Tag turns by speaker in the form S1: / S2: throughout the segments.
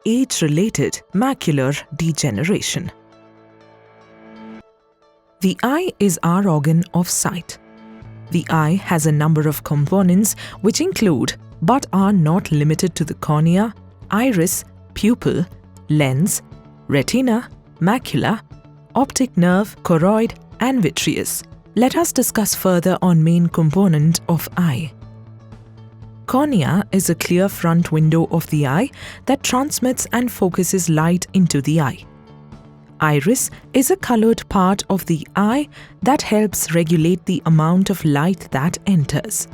S1: age-related macular degeneration. The eye is our organ of sight. The eye has a number of components which include but are not limited to the cornea, iris, pupil, lens, retina, macula, optic nerve, choroid, and vitreous. Let us discuss further on main component of eye. Cornea is a clear front window of the eye that transmits and focuses light into the eye. Iris is a colored part of the eye that helps regulate the amount of light that enters.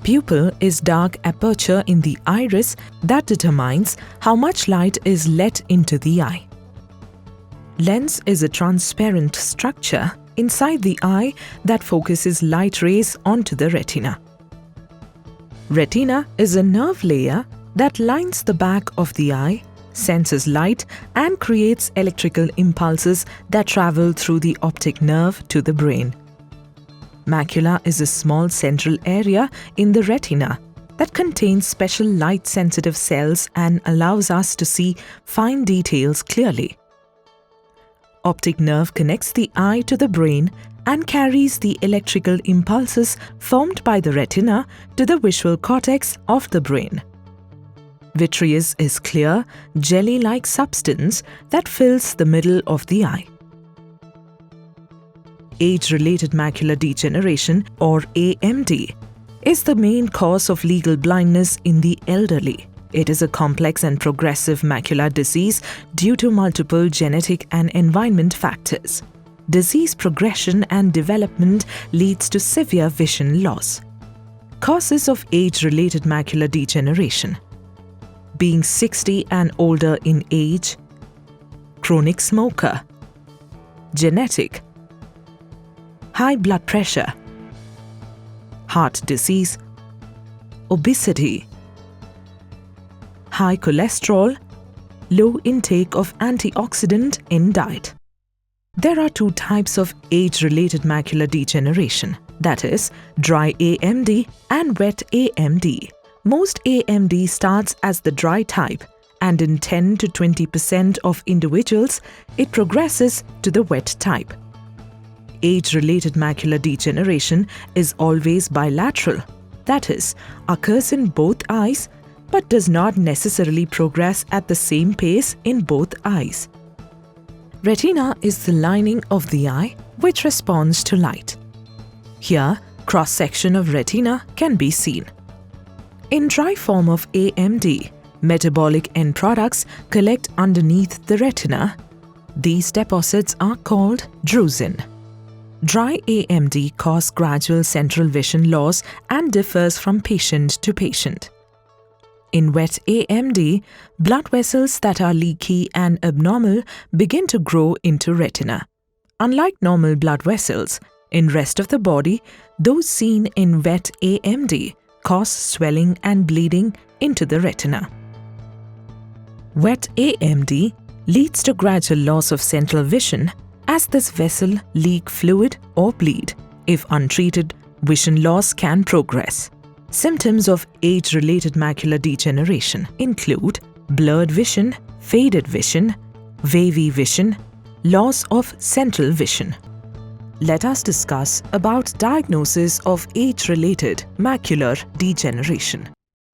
S1: Pupil is dark aperture in the iris that determines how much light is let into the eye. Lens is a transparent structure inside the eye that focuses light rays onto the retina. Retina is a nerve layer that lines the back of the eye, senses light, and creates electrical impulses that travel through the optic nerve to the brain. Macula is a small central area in the retina that contains special light-sensitive cells and allows us to see fine details clearly. Optic nerve connects the eye to the brain and carries the electrical impulses formed by the retina to the visual cortex of the brain. Vitreous is clear, jelly-like substance that fills the middle of the eye. Age-related macular degeneration, or AMD, is the main cause of legal blindness in the elderly. It is a complex and progressive macular disease due to multiple genetic and environment factors. Disease progression and development leads to severe vision loss. Causes of age-related macular degeneration: being 60 and older in age, chronic smoker, genetic, high blood pressure, heart disease, obesity, high cholesterol, low intake of antioxidant in diet. There are two types of age-related macular degeneration, that is, dry AMD and wet AMD. Most AMD starts as the dry type, and in 10 to 20% of individuals, it progresses to the wet type. Age-related macular degeneration is always bilateral, that is, occurs in both eyes, but does not necessarily progress at the same pace in both eyes. Retina is the lining of the eye which responds to light. Here, cross-section of retina can be seen. In dry form of AMD, metabolic end products collect underneath the retina. These deposits are called drusen. Dry AMD causes gradual central vision loss and differs from patient to patient. In wet AMD, blood vessels that are leaky and abnormal begin to grow into retina. Unlike normal blood vessels, in rest of the body, those seen in wet AMD cause swelling and bleeding into the retina. Wet AMD leads to gradual loss of central vision as this vessel leak fluid or bleed. If untreated, vision loss can progress. Symptoms of age-related macular degeneration include blurred vision, faded vision, wavy vision, loss of central vision. Let us discuss about diagnosis of age-related macular degeneration.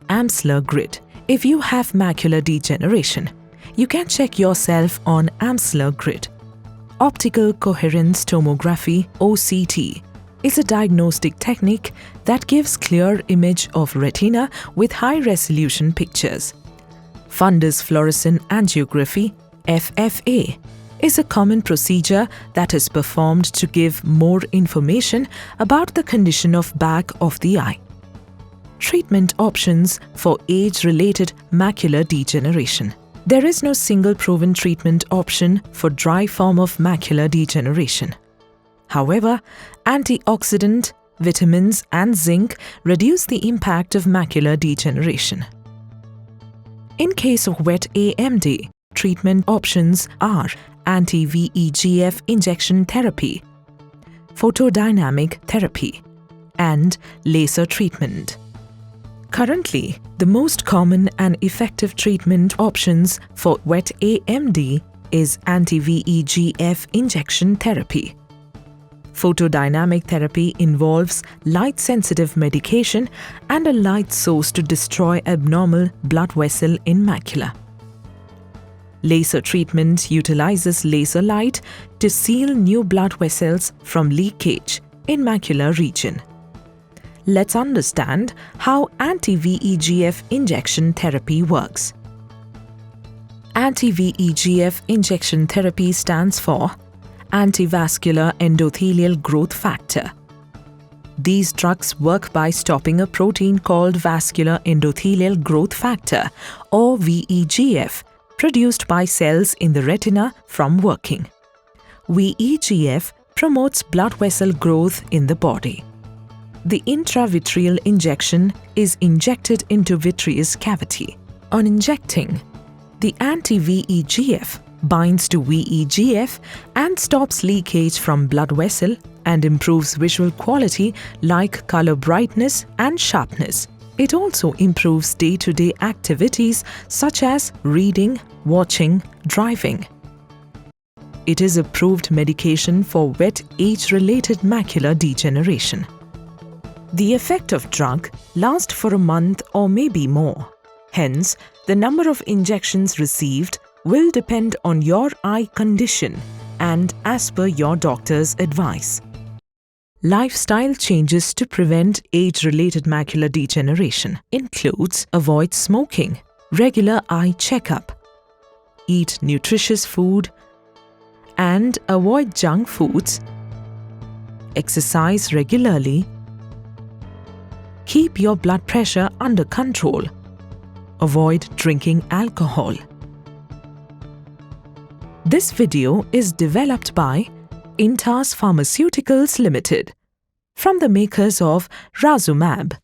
S1: Amsler grid. If you have macular degeneration, you can check yourself on Amsler grid. Optical coherence tomography (OCT) is a diagnostic technique that gives clear image of retina with high-resolution pictures. Fundus fluorescent angiography (FFA) is a common procedure that is performed to give more information about the condition of back of the eye. Treatment options for age-related macular degeneration. There is no single proven treatment option for dry form of macular degeneration. However, antioxidant, vitamins, and zinc reduce the impact of macular degeneration. In case of wet AMD, treatment options are anti-VEGF injection therapy, photodynamic therapy, and laser treatment. Currently, the most common and effective treatment options for wet AMD is anti-VEGF injection therapy. Photodynamic therapy involves light-sensitive medication and a light source to destroy abnormal blood vessel in macula. Laser treatment utilizes laser light to seal new blood vessels from leakage in macular region. Let's understand how anti-VEGF injection therapy works. Anti-VEGF injection therapy stands for antivascular endothelial growth factor. These drugs work by stopping a protein called vascular endothelial growth factor or VEGF produced by cells in the retina from working. VEGF promotes blood vessel growth in the body. The intravitreal injection is injected into vitreous cavity. On injecting, the anti-VEGF binds to VEGF and stops leakage from blood vessel and improves visual quality like color brightness and sharpness. It also improves day-to-day activities such as reading, watching, driving. It is approved medication for wet age-related macular degeneration. The effect of drug lasts for a month or maybe more. Hence, the number of injections received will depend on your eye condition and as per your doctor's advice. Lifestyle changes to prevent age-related macular degeneration includes avoid smoking, regular eye checkup, eat nutritious food, and avoid junk foods, exercise regularly, keep your blood pressure under control, avoid drinking alcohol. This video is developed by Intas Pharmaceuticals Limited from the makers of Razumab.